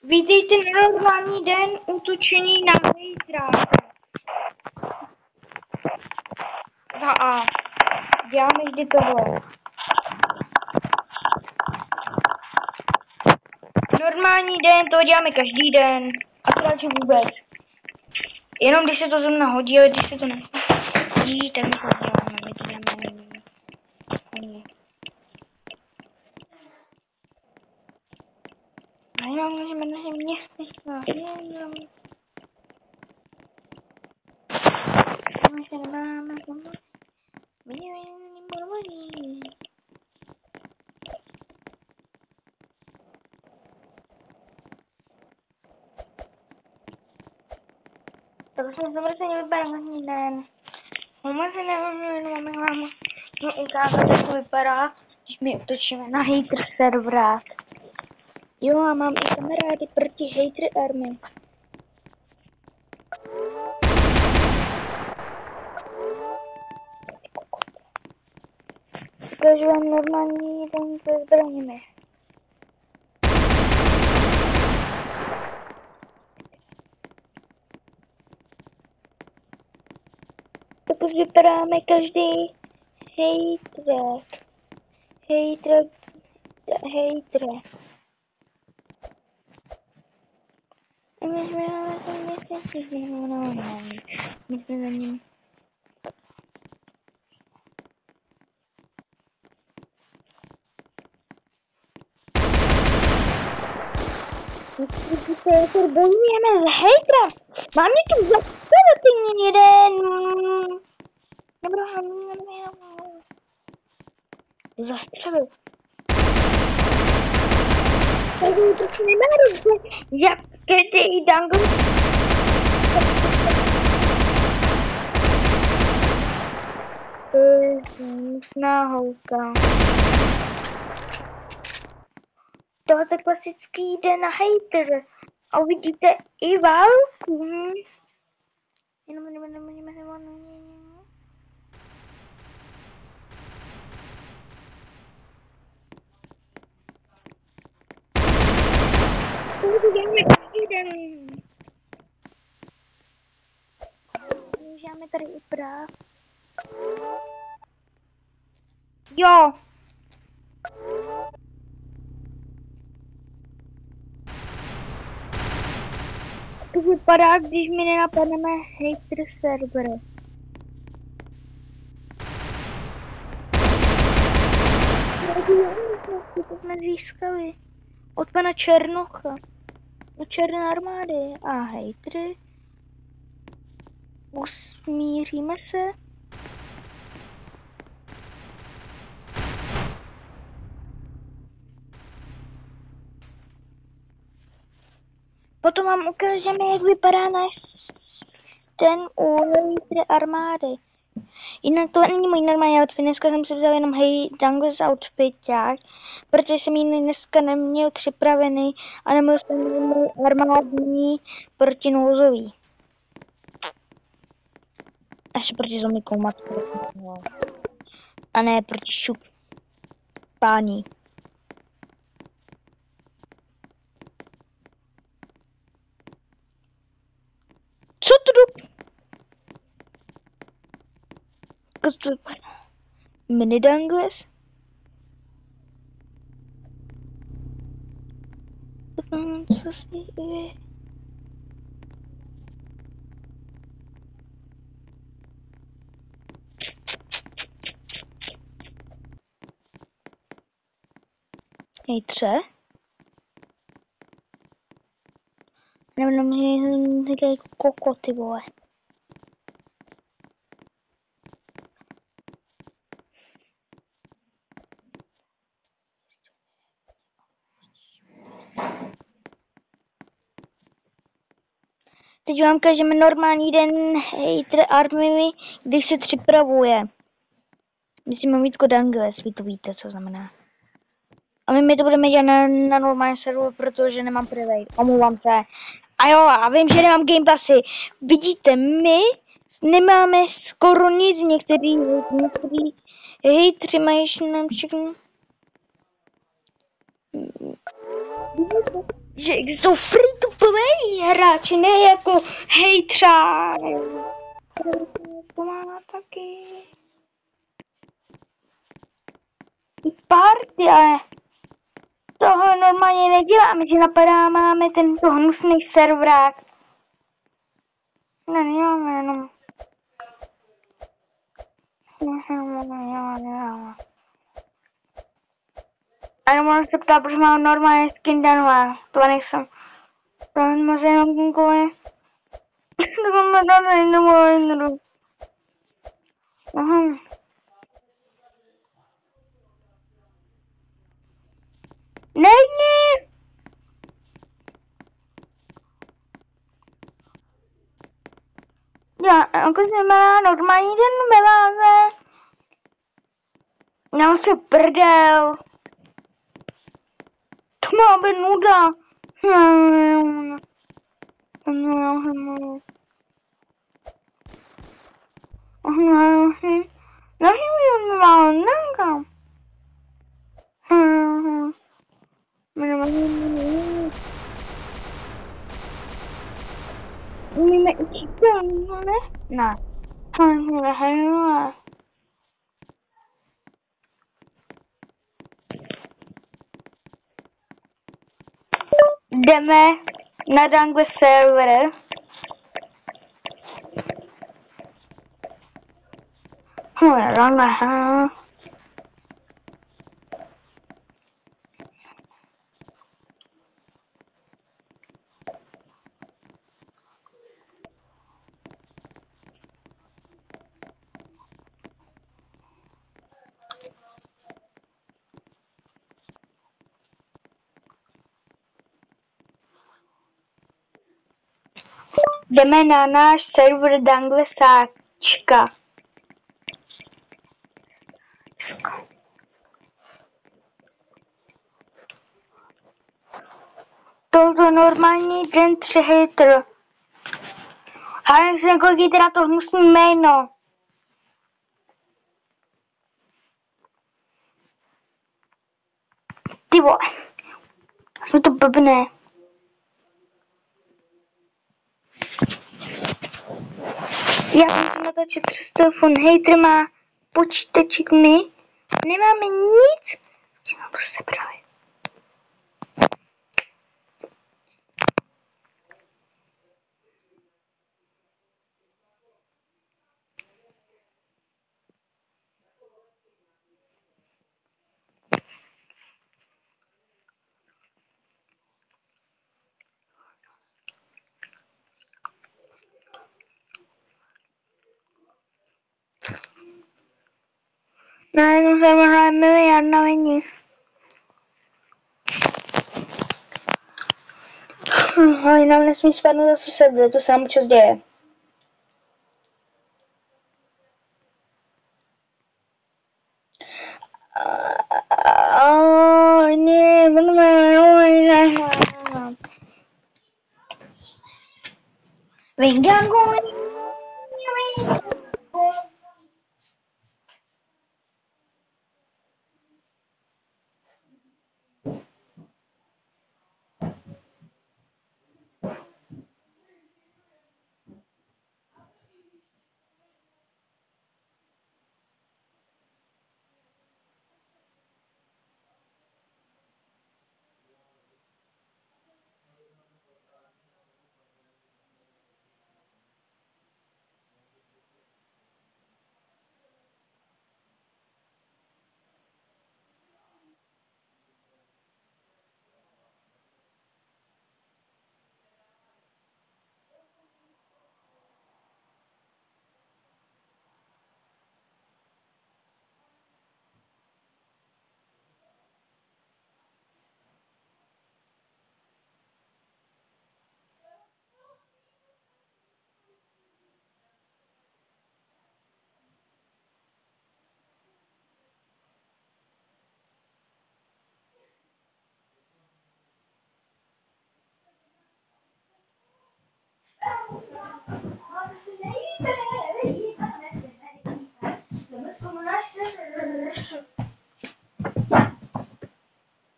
Vítejte na normální den útočení na hejtra. Za A. Děláme vždy tohle. Normální den, to děláme každý den. Akorát, že vůbec. Jenom když se to zrovna hodí, ale když se to nehodí, tak to děláme. Tak jsme znovu se nevypadá den. Moment se nevím, mám ukázat, jak to vypadá, když my útočíme na hater serverách. Jo, a mám i kamarády proti hater army. Ukážu vám normální den se zbraněmi. Tak už vypadáme každý hater. My jsme za ním. Se bojujeme s hejtrem. Mám mě tu zastavit jeden. Zastřelil. Takže to nemá dobře. Jak ty dangle. Hnusná holka. To je klasický den na hater. A uvidíte i válku. Můžeme tady upravit. Jo. To vypadá, když my nenapadneme hater servery. To jsme získali od pana Černocha. Od Černé armády a hejtry. Usmíříme se. Potom vám ukážeme, jak vypadá náš ten u armády. Jinak to není můj normální outfit, dneska jsem si vzal jenom Dangles outfiták, protože jsem ji dneska neměl připravený a neměl jsem můj armádní protinouzový. Až proti zombie komatu. A ne proti šup. Pání. Co to Mini Dangles? Co si je? Hejtře? Nebo mě říkají koko, ty vole. Teď vám ukážeme normální den hater army, když se připravuje. Musíme mít Dangles, vy to víte, co znamená. A my to budeme dělat na normální serveru, protože nemám private. Omlouvám se. A jo, a vím, že nemám game passy. Vidíte, my nemáme skoro nic, některý hejtři mají nám všechno. že existují free to play hráči, ne jako hejtřá. To má taky. Party, ale toho normálně neděláme, že napadáme tento hnusný serverák. Ne, neděláme jenom. A jenom se ptá, proč mám normálně skin danová. To nejsem. To moc jenom kvůli. To mám danou. Aha. Není! Já, jako jsem měla normální den ve váze. Měl si prdel. To má být nuda. Ne. Jdeme na Dangue server. Jdeme na náš server Dangle sáčka. Toto normální den 3 hater. A jak se kolik teda to hnusný jméno. Ty vole. Jsme to blbné. Já musím natáčet přes telefon. Hater má počítaček, my nemáme nic. Že mám se právě. Najednou se možná miliarda není. Ale nám nesmí spadnout zase server, to se nám občas děje.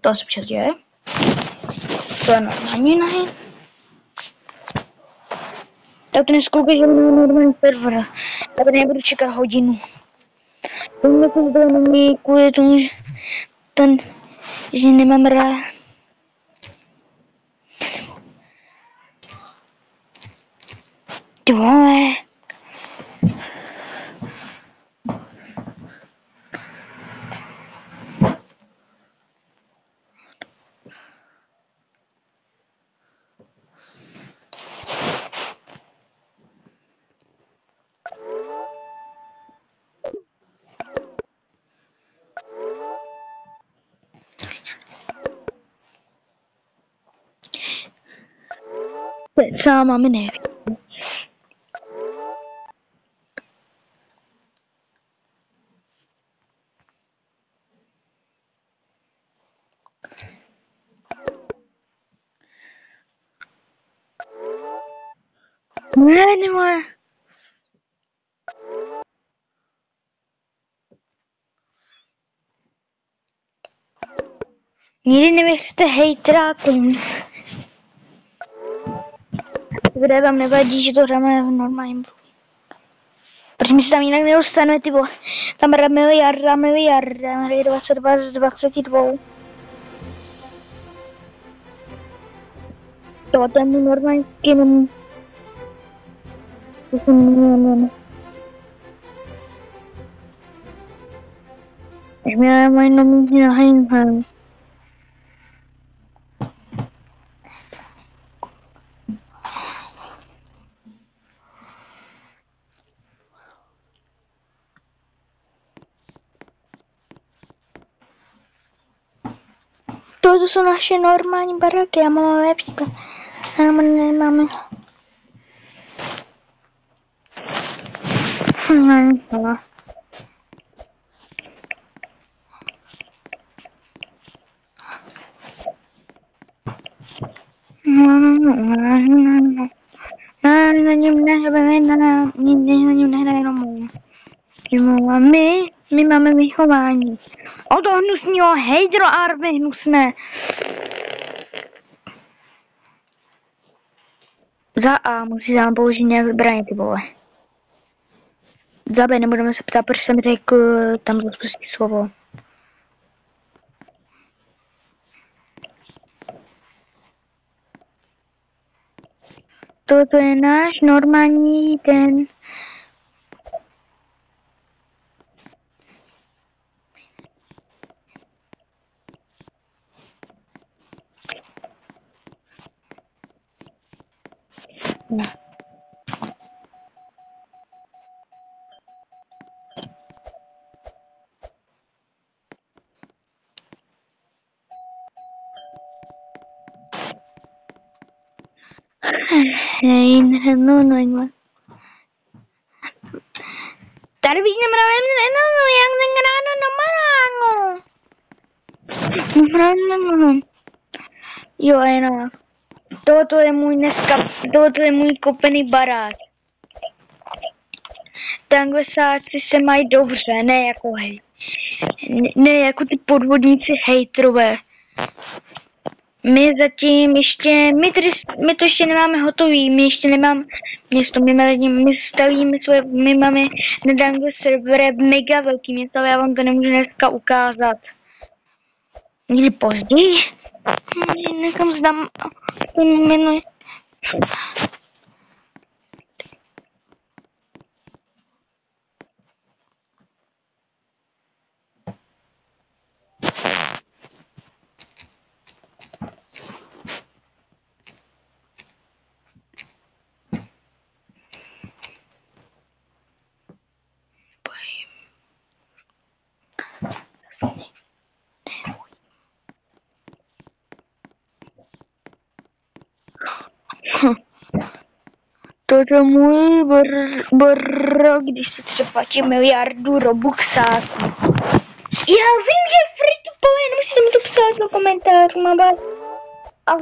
To se občas děje. To je normální nahy. Tak to neskoukej, že mám normální server. Já tady nebudu čekat hodinu. To mě to není kvůli tomu, že nemám rád. Ty vole. Celá máme neví. Ne. Nikdy nevěřte hejtrákům. Kde vám nevadí, že to hrajeme v normálním. Protože mi se tam jinak nedostane, ty vole. Tam hrajeme miliard, 22 z 22. To je můj normální skin. To jsem měl. Až mě mají nomítí na Heinheim. To jsou naše normální baraky, a máme lepší nemáme. My máme vychování. O to hnusného hejtro army hnusné. Za A musí nám použít nějak zbraně, ty vole. Za B nebudeme se ptát, proč jsem řekl tam spustit slovo. Toto je náš normální den. No. No. Tady bych nemravím, jak zengráno na maránu. Jo, jenom. Toto je můj kopený barák. Tanglesáci se mají dobře, ne jako ne jako ty podvodníci hejtrové. My zatím ještě, my to ještě nemáme hotový, my ještě nemáme město, my stavíme my máme na Dangle servere mega velký město, ale já vám to nemůžu dneska ukázat. Někdy později? Nekam zdám ten jmenuje. Toto je můj brr, když se třeba platí miliardu robuxáků. Já vím, že je free to play, nemusíte mi to psát do komentářů, a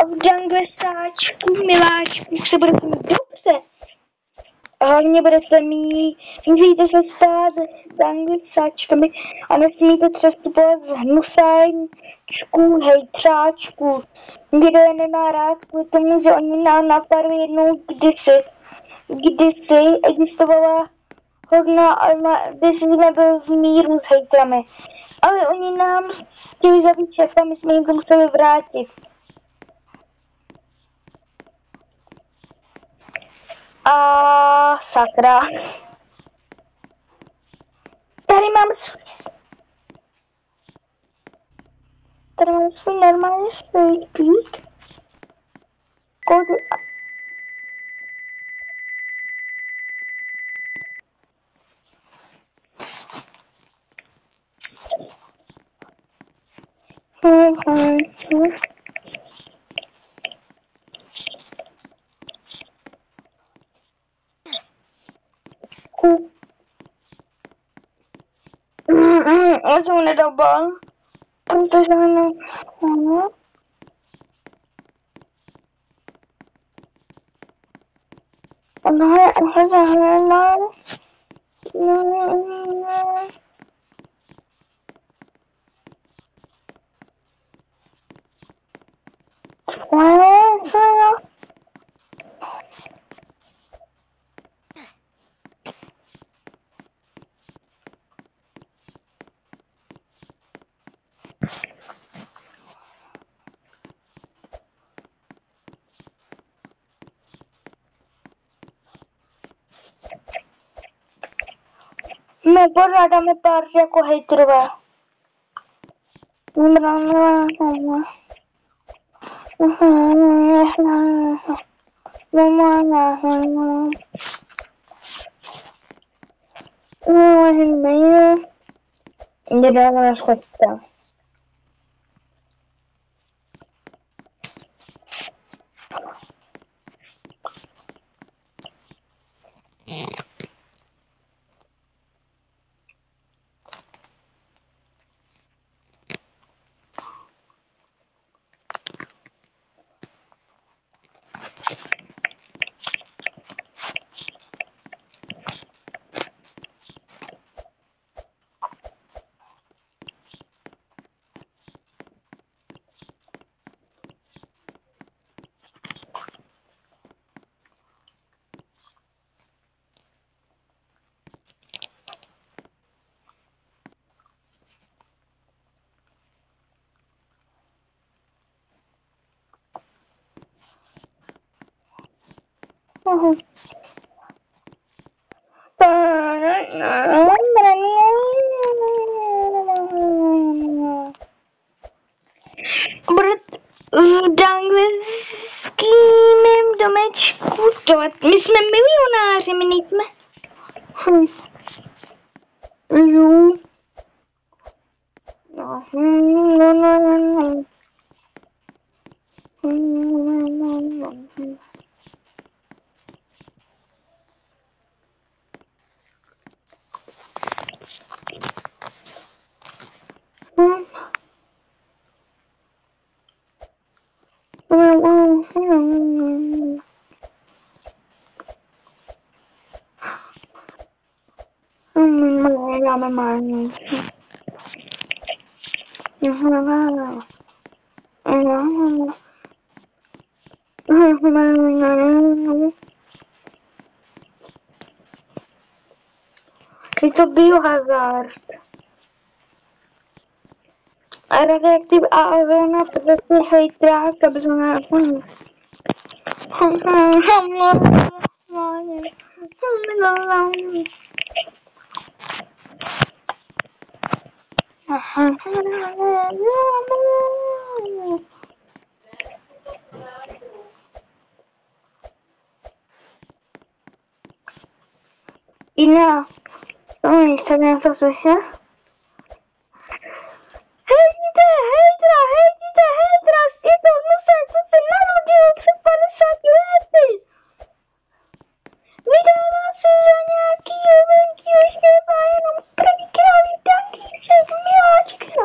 v Danglesáčku, miláčku, se budete mít dobře. hlavně musíte se stát angličáčkami a nesmíte přestupovat z hnusáčků, hejtřáčků. Nikdo je nemá rád kvůli tomu, že oni nám napadli jednou kdysi existovala hodná armáda, když nebyl v míru s hejtrami. Ale oni nám chtěli zabít šéfa, my jsme jim to museli vrátit. A sakra. Tady mám svůj normální švejpík. Kody. Já jsem ho nedobal, protože ono... Ono je zahledal. My pořádáme pár jako hejtrové. Nedáme schodce. V anglickým domečku, my jsme milionáři, my nejsme. Jo. Je to biohazard. A radioaktiv a avona proti hejtrák, aby jsme nenapadli. Ina, tady něco slyšet? Hejte, hejtra, je to hnusné, co se narodil před 50 lety. Vydává se za nějakýho velkýho šéfa, jenom první krávý danky se miláčka.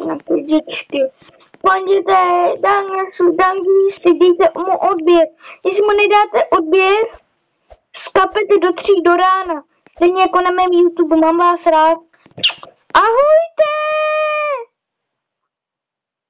Na teď lidičky. Jděte, dejte mu odběr. Jestli mu nedáte odběr, skapete do 3 do rána. Stejně jako na mém YouTube, mám vás rád.